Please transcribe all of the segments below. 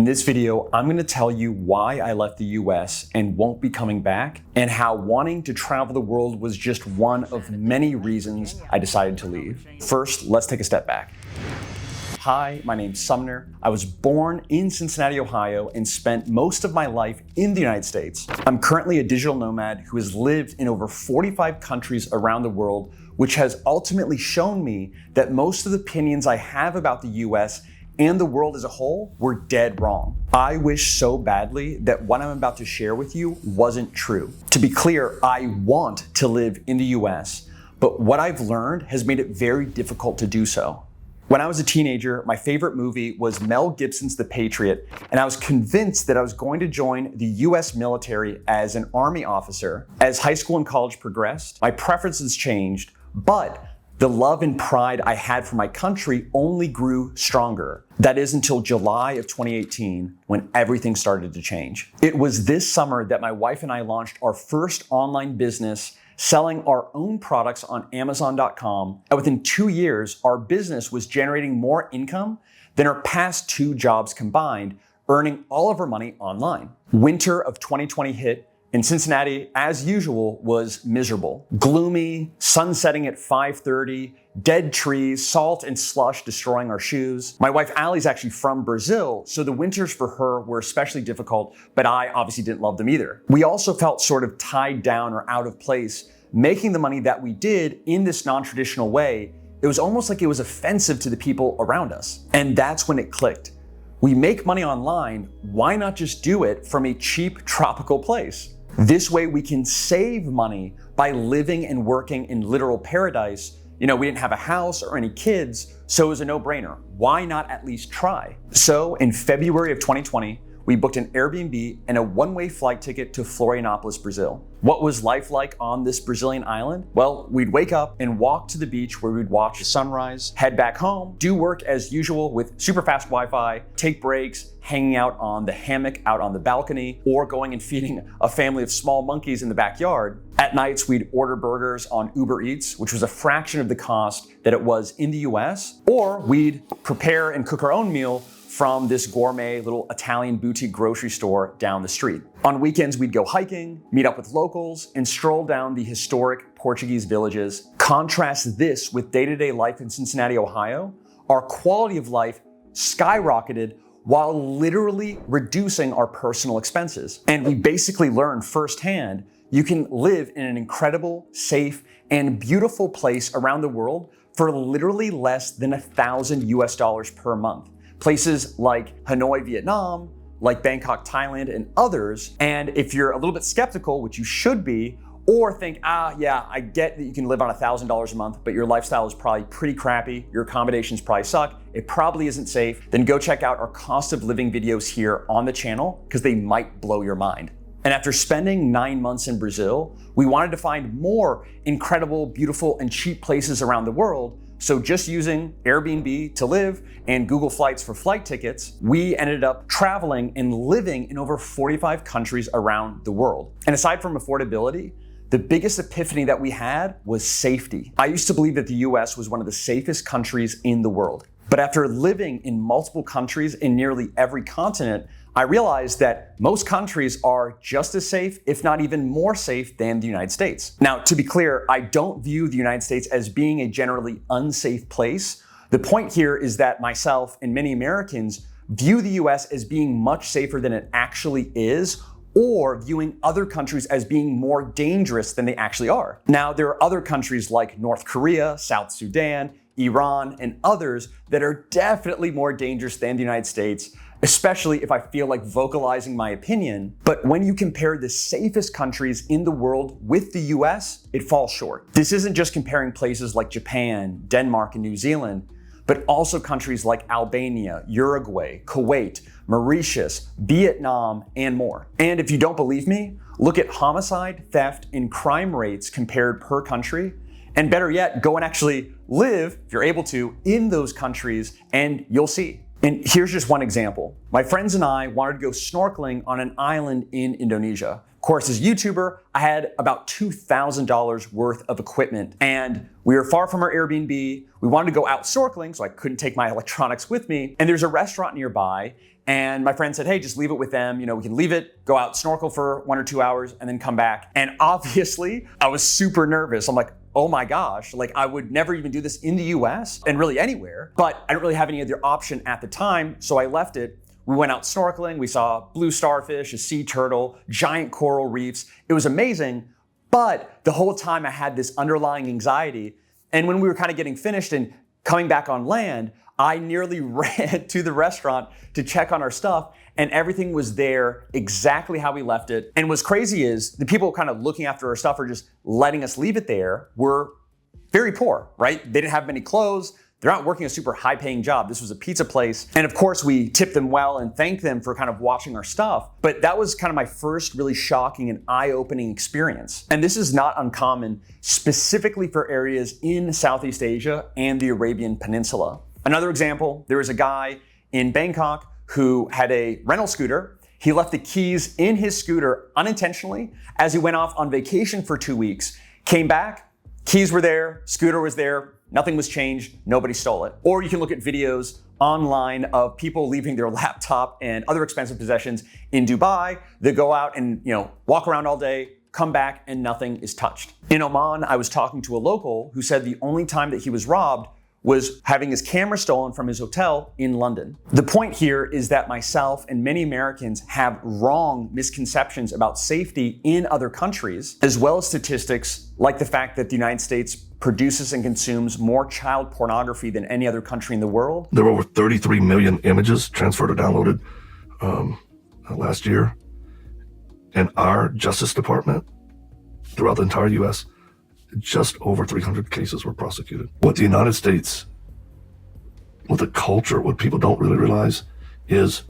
this video, I'm going to tell you why I left the US and won't be coming back, and how wanting to travel the world was just one of many reasons I decided to leave. First, let's take a step back. Hi, my name's Sumner. I was born in Cincinnati, Ohio, and spent most of my life in the United States. I'm currently a digital nomad who has lived in over 45 countries around the world, which has ultimately shown me that most of the opinions I have about the US and the world as a whole were dead wrong. I wish so badly that what I'm about to share with you wasn't true. To be clear, I want to live in the US, but what I've learned has made it very difficult to do so. When I was a teenager, my favorite movie was Mel Gibson's The Patriot, and I was convinced that I was going to join the US military as an Army officer. As high school and college progressed, my preferences changed, but the love and pride I had for my country only grew stronger. That is until July of 2018, when everything started to change. It was this summer that my wife and I launched our first online business, selling our own products on Amazon.com. And within 2 years, our business was generating more income than our past 2 jobs combined, earning all of our money online. Winter of 2020 hit, and Cincinnati, as usual, was miserable. Gloomy, sun setting at 5:30, dead trees, salt and slush destroying our shoes. My wife Allie's actually from Brazil, so the winters for her were especially difficult, but I obviously didn't love them either. We also felt sort of tied down or out of place, making the money that we did in this non-traditional way. It was almost like it was offensive to the people around us. And that's when it clicked. We make money online, why not just do it from a cheap tropical place? This way we can save money by living and working in literal paradise. We didn't have a house or any kids, so it was a no-brainer. Why not at least try? So in February of 2020, we booked an Airbnb and a one-way flight ticket to Florianopolis, Brazil. What was life like on this Brazilian island? Well, we'd wake up and walk to the beach where we'd watch the sunrise, head back home, do work as usual with super fast Wi-Fi, take breaks, hanging out on the hammock out on the balcony, or going and feeding a family of small monkeys in the backyard. At nights, we'd order burgers on Uber Eats, which was a fraction of the cost that it was in the US, or we'd prepare and cook our own meal from this gourmet little Italian boutique grocery store down the street. On weekends, we'd go hiking, meet up with locals, and stroll down the historic Portuguese villages. Contrast this with day-to-day life in Cincinnati, Ohio. Our quality of life skyrocketed while literally reducing our personal expenses. And we basically learned firsthand, you can live in an incredible, safe, and beautiful place around the world for literally less than $1,000 per month. Places like Hanoi, Vietnam, like Bangkok, Thailand, and others. And if you're a little bit skeptical, which you should be, or think, yeah, I get that you can live on $1,000 a month, but your lifestyle is probably pretty crappy, your accommodations probably suck, it probably isn't safe, then go check out our cost of living videos here on the channel, because they might blow your mind. And after spending 9 months in Brazil, we wanted to find more incredible, beautiful, and cheap places around the world. So just using Airbnb to live and Google Flights for flight tickets, we ended up traveling and living in over 45 countries around the world. And aside from affordability, the biggest epiphany that we had was safety. I used to believe that the US was one of the safest countries in the world. But after living in multiple countries in nearly every continent, I realized that most countries are just as safe, if not even more safe than the United States. Now, to be clear, I don't view the United States as being a generally unsafe place. The point here is that myself and many Americans view the US as being much safer than it actually is, or viewing other countries as being more dangerous than they actually are. Now, there are other countries like North Korea, South Sudan, Iran, and others that are definitely more dangerous than the United States, especially if I feel like vocalizing my opinion. But when you compare the safest countries in the world with the US, it falls short. This isn't just comparing places like Japan, Denmark, and New Zealand, but also countries like Albania, Uruguay, Kuwait, Mauritius, Vietnam, and more. And if you don't believe me, look at homicide, theft, and crime rates compared per country. And better yet, go and actually live, if you're able to, in those countries, and you'll see. And here's just one example. My friends and I wanted to go snorkeling on an island in Indonesia. Of course, as a YouTuber, I had about $2,000 worth of equipment, and we were far from our Airbnb. We wanted to go out snorkeling, so I couldn't take my electronics with me. And there's a restaurant nearby, And my friend said, hey, just leave it with them. We can leave it, go out, snorkel for 1 or 2 hours, and then come back. And obviously, I was super nervous. I'm like, oh my gosh, like I would never even do this in the US and really anywhere, but I didn't really have any other option at the time, so I left it. We went out snorkeling, we saw blue starfish, a sea turtle, giant coral reefs. It was amazing, but the whole time I had this underlying anxiety. And when we were kind of getting finished and coming back on land, I nearly ran to the restaurant to check on our stuff, and everything was there exactly how we left it. And what's crazy is the people kind of looking after our stuff or just letting us leave it there were very poor, right? They didn't have many clothes. They're not working a super high-paying job. This was a pizza place. And of course, we tipped them well and thanked them for kind of watching our stuff. But that was kind of my first really shocking and eye-opening experience. And this is not uncommon, specifically for areas in Southeast Asia and the Arabian Peninsula. Another example, there was a guy in Bangkok who had a rental scooter. He left the keys in his scooter unintentionally as he went off on vacation for 2 weeks, came back, keys were there, scooter was there, nothing was changed, nobody stole it. Or you can look at videos online of people leaving their laptop and other expensive possessions in Dubai. They go out and walk around all day, come back, and nothing is touched. In Oman, I was talking to a local who said the only time that he was robbed was having his camera stolen from his hotel in London. The point here is that myself and many Americans have wrong misconceptions about safety in other countries, as well as statistics like the fact that the United States produces and consumes more child pornography than any other country in the world. There were over 33 million images transferred or downloaded last year. And our Justice Department, throughout the entire US, just over 300 cases were prosecuted. What the United States, what the culture, what people don't really realize is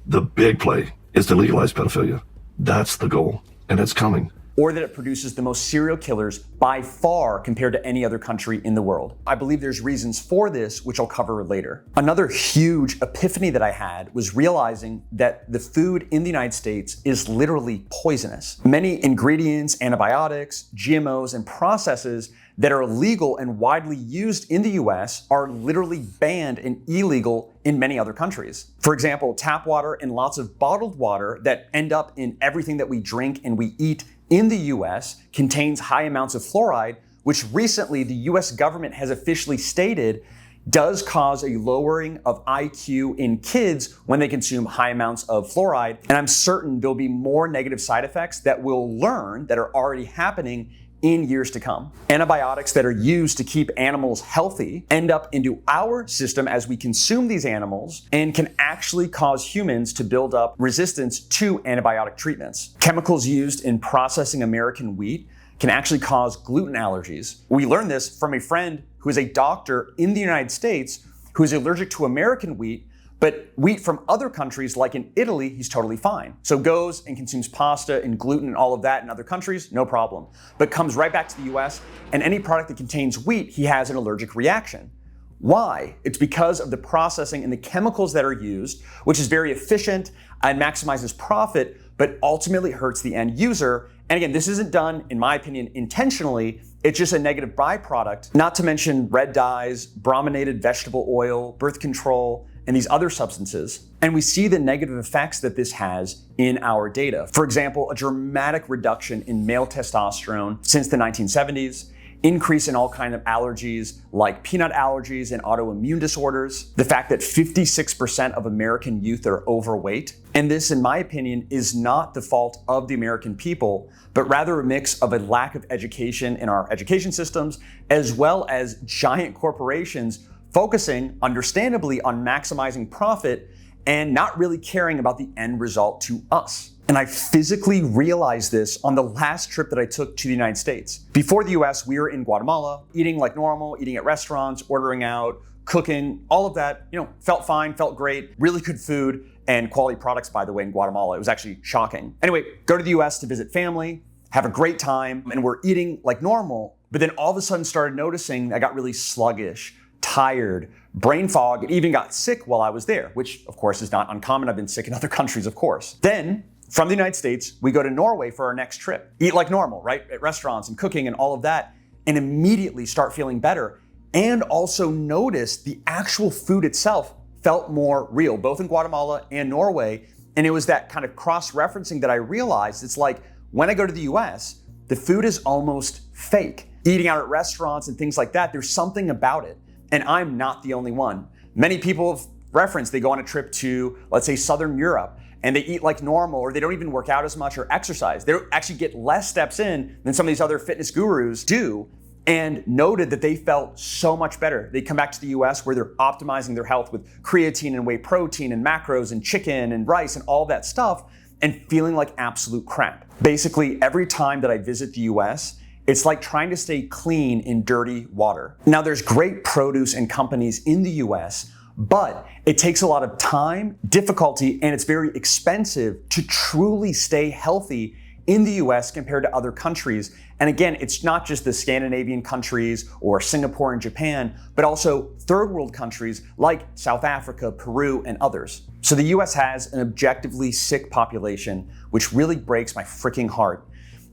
the big play is to legalize pedophilia. That's the goal, and it's coming. Or that it produces the most serial killers by far compared to any other country in the world. I believe there's reasons for this, which I'll cover later. Another huge epiphany that I had was realizing that the food in the United States is literally poisonous. Many ingredients, antibiotics, GMOs, and processes that are illegal and widely used in the US are literally banned and illegal in many other countries. For example, tap water and lots of bottled water that end up in everything that we drink and we eat in the US contains high amounts of fluoride, which recently the US government has officially stated does cause a lowering of IQ in kids when they consume high amounts of fluoride. And I'm certain there'll be more negative side effects that we'll learn that are already happening in years to come. Antibiotics that are used to keep animals healthy end up into our system as we consume these animals and can actually cause humans to build up resistance to antibiotic treatments. Chemicals used in processing American wheat can actually cause gluten allergies. We learned this from a friend who is a doctor in the United States who is allergic to American wheat, but wheat from other countries, like in Italy, he's totally fine. So goes and consumes pasta and gluten and all of that in other countries, no problem. But comes right back to the US, and any product that contains wheat, he has an allergic reaction. Why? It's because of the processing and the chemicals that are used, which is very efficient and maximizes profit, but ultimately hurts the end user. And again, this isn't done, in my opinion, intentionally. It's just a negative byproduct, not to mention red dyes, brominated vegetable oil, birth control, and these other substances. And we see the negative effects that this has in our data. For example, a dramatic reduction in male testosterone since the 1970s, increase in all kinds of allergies like peanut allergies and autoimmune disorders, the fact that 56% of American youth are overweight. And this, in my opinion, is not the fault of the American people, but rather a mix of a lack of education in our education systems, as well as giant corporations focusing, understandably, on maximizing profit and not really caring about the end result to us. And I physically realized this on the last trip that I took to the United States. Before the US, we were in Guatemala, eating like normal, eating at restaurants, ordering out, cooking, all of that, felt fine, felt great, really good food and quality products, by the way, in Guatemala. It was actually shocking. Anyway, go to the US to visit family, have a great time, and we're eating like normal, but then all of a sudden started noticing I got really sluggish, tired, brain fog, and even got sick while I was there, which of course is not uncommon. I've been sick in other countries, of course. Then from the United States, we go to Norway for our next trip. Eat like normal, right? At restaurants and cooking and all of that, and immediately start feeling better. And also notice the actual food itself felt more real, both in Guatemala and Norway. And it was that kind of cross-referencing that I realized. It's like when I go to the US, the food is almost fake. Eating out at restaurants and things like that, there's something about it. And I'm not the only one. Many people have referenced, they go on a trip to, let's say, Southern Europe, and they eat like normal, or they don't even work out as much or exercise. They actually get less steps in than some of these other fitness gurus do, and noted that they felt so much better. They come back to the US where they're optimizing their health with creatine and whey protein and macros and chicken and rice and all that stuff, and feeling like absolute crap. Basically, every time that I visit the US, it's like trying to stay clean in dirty water. Now, there's great produce and companies in the US, but it takes a lot of time, difficulty, and it's very expensive to truly stay healthy in the US compared to other countries. And again, it's not just the Scandinavian countries or Singapore and Japan, but also third world countries like South Africa, Peru, and others. So the US has an objectively sick population, which really breaks my freaking heart.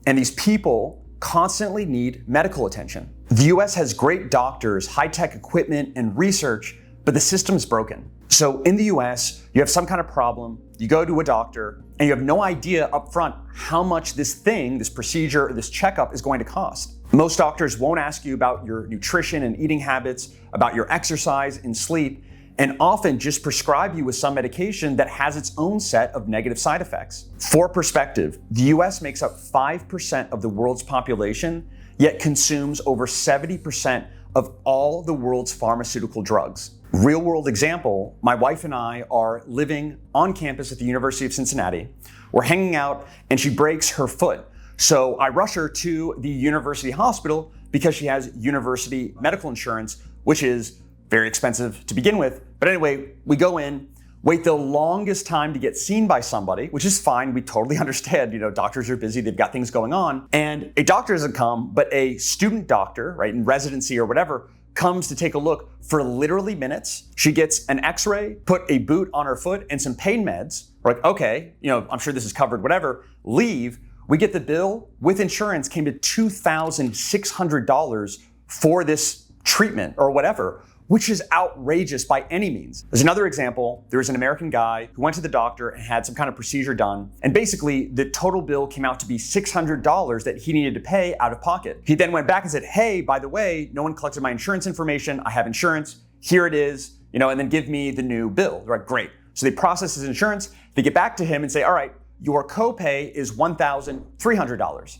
And these people constantly need medical attention. The US has great doctors, high-tech equipment, and research, but the system's broken. So in the US, you have some kind of problem, you go to a doctor, and you have no idea up front how much this thing, this procedure, or this checkup is going to cost. Most doctors won't ask you about your nutrition and eating habits, about your exercise and sleep, and often just prescribe you with some medication that has its own set of negative side effects. For perspective, the US makes up 5% of the world's population, yet consumes over 70% of all the world's pharmaceutical drugs. Real world example, my wife and I are living on campus at the University of Cincinnati. We're hanging out and she breaks her foot. So I rush her to the university hospital because she has university medical insurance, which is very expensive to begin with. But anyway, we go in, wait the longest time to get seen by somebody, which is fine. We totally understand, doctors are busy, they've got things going on. And a doctor doesn't come, but a student doctor, right, in residency or whatever, comes to take a look for literally minutes. She gets an x-ray, put a boot on her foot and some pain meds. We're like, okay, I'm sure this is covered, whatever, leave. We get the bill with insurance came to $2,600 for this treatment or whatever, which is outrageous by any means. There's another example. There was an American guy who went to the doctor and had some kind of procedure done. And basically the total bill came out to be $600 that he needed to pay out of pocket. He then went back and said, hey, by the way, no one collected my insurance information. I have insurance. Here it is, and then give me the new bill. They're like, great. So they process his insurance. They get back to him and say, all right, your copay is $1,300.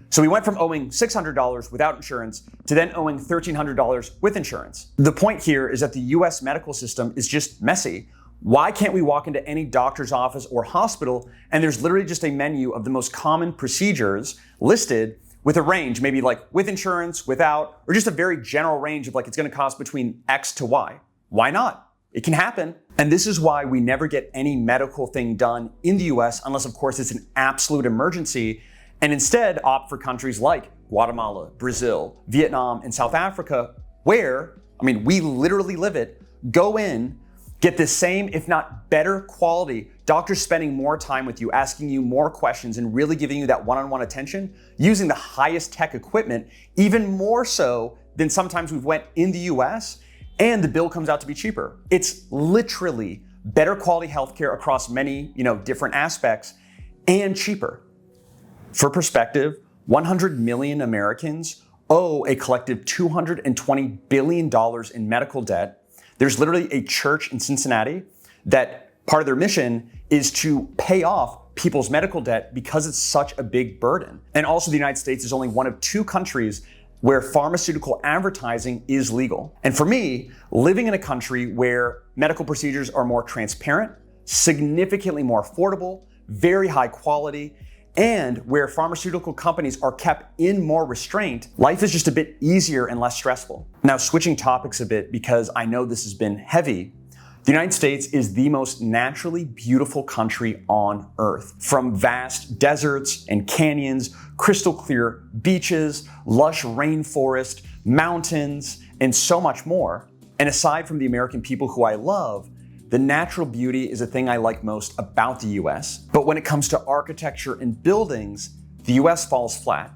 So we went from owing $600 without insurance to then owing $1,300 with insurance. The point here is that the US medical system is just messy. Why can't we walk into any doctor's office or hospital and there's literally just a menu of the most common procedures listed with a range, maybe like with insurance, without, or just a very general range of like it's gonna cost between X to Y. Why not? It can happen. And this is why we never get any medical thing done in the US unless of course it's an absolute emergency, and instead opt for countries like Guatemala, Brazil, Vietnam, and South Africa, where, we literally live it, go in, get the same, if not better quality, doctors spending more time with you, asking you more questions, and really giving you that one-on-one attention, using the highest tech equipment, even more so than sometimes we've went in the US, and the bill comes out to be cheaper. It's literally better quality healthcare across many, different aspects, and cheaper. For perspective, 100 million Americans owe a collective $220 billion in medical debt. There's literally a church in Cincinnati that part of their mission is to pay off people's medical debt because it's such a big burden. And also the United States is only one of 2 countries where pharmaceutical advertising is legal. And for me, living in a country where medical procedures are more transparent, significantly more affordable, very high quality, and where pharmaceutical companies are kept in more restraint, life is just a bit easier and less stressful. Now, switching topics a bit because I know this has been heavy, the United States is the most naturally beautiful country on earth. From vast deserts and canyons, crystal clear beaches, lush rainforest, mountains, and so much more. And aside from the American people who I love, the natural beauty is the thing I like most about the US. But when it comes to architecture and buildings, the US falls flat.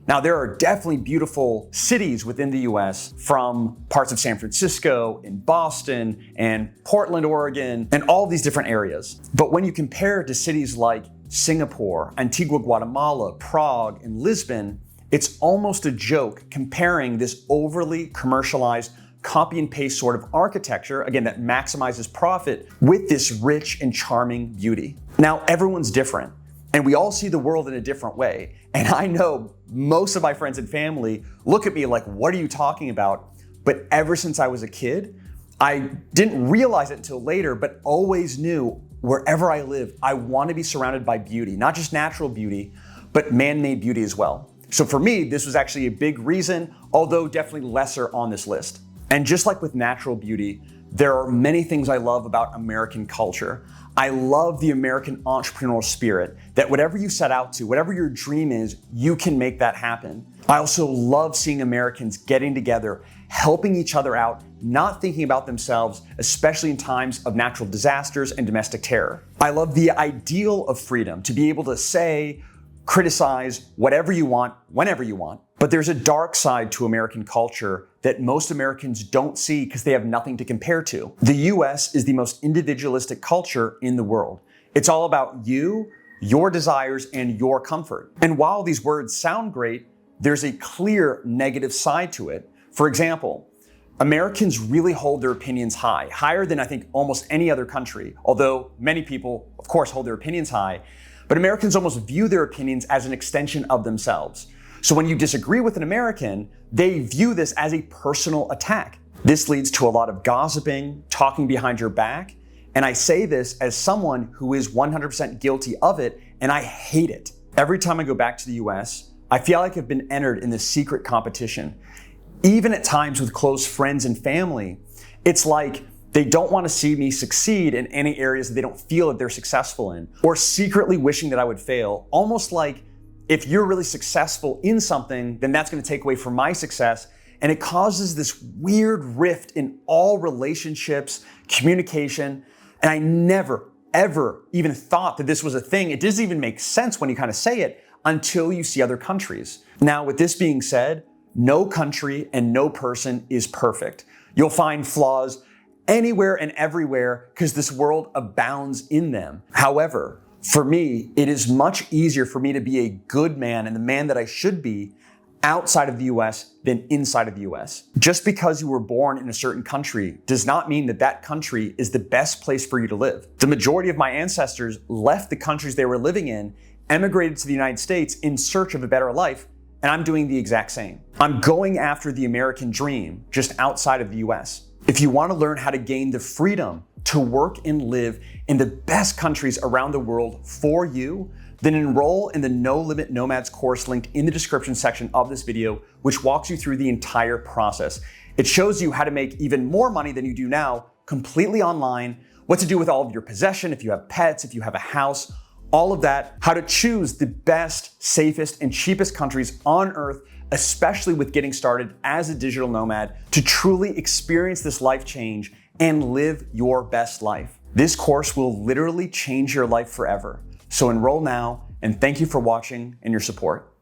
Now, there are definitely beautiful cities within the US, from parts of San Francisco and Boston and Portland, Oregon, and all these different areas. But when you compare it to cities like Singapore, Antigua, Guatemala, Prague, and Lisbon, it's almost a joke comparing this overly commercialized copy and paste sort of architecture, again, that maximizes profit, with this rich and charming beauty. Now, everyone's different, and we all see the world in a different way. And I know most of my friends and family look at me like, what are you talking about? But ever since I was a kid, I didn't realize it until later, but always knew wherever I live, I want to be surrounded by beauty, not just natural beauty, but man-made beauty as well. So for me, this was actually a big reason, although definitely lesser on this list. And just like with natural beauty, there are many things I love about American culture. I love the American entrepreneurial spirit, that whatever you set out to, whatever your dream is, you can make that happen. I also love seeing Americans getting together, helping each other out, not thinking about themselves, especially in times of natural disasters and domestic terror. I love the ideal of freedom, to be able to say, criticize whatever you want, whenever you want. But there's a dark side to American culture that most Americans don't see because they have nothing to compare to. The US is the most individualistic culture in the world. It's all about you, your desires, and your comfort. And while these words sound great, there's a clear negative side to it. For example, Americans really hold their opinions high, higher than I think almost any other country, although many people, of course, hold their opinions high. But Americans almost view their opinions as an extension of themselves. So when you disagree with an American, they view this as a personal attack. This leads to a lot of gossiping, talking behind your back. And I say this as someone who is 100% guilty of it, and I hate it. Every time I go back to the US, I feel like I've been entered in this secret competition. Even at times with close friends and family, it's like they don't want to see me succeed in any areas that they don't feel that they're successful in, or secretly wishing that I would fail, almost like if you're really successful in something, then that's going to take away from my success. And it causes this weird rift in all relationships, communication. And I never, ever even thought that this was a thing. It doesn't even make sense when you kind of say it until you see other countries. Now, with this being said, no country and no person is perfect. You'll find flaws anywhere and everywhere because this world abounds in them. However, for me, it is much easier for me to be a good man and the man that I should be outside of the US than inside of the US. Just because you were born in a certain country does not mean that that country is the best place for you to live. The majority of my ancestors left the countries they were living in, emigrated to the United States in search of a better life, and I'm doing the exact same. I'm going after the American dream, just outside of the US. If you want to learn how to gain the freedom to work and live in the best countries around the world for you, then enroll in the No Limit Nomads course linked in the description section of this video, which walks you through the entire process. It shows you how to make even more money than you do now, completely online, what to do with all of your possession, if you have pets, if you have a house, all of that, how to choose the best, safest, and cheapest countries on earth, especially with getting started as a digital nomad, to truly experience this life change and live your best life. This course will literally change your life forever. So enroll now, and thank you for watching and your support.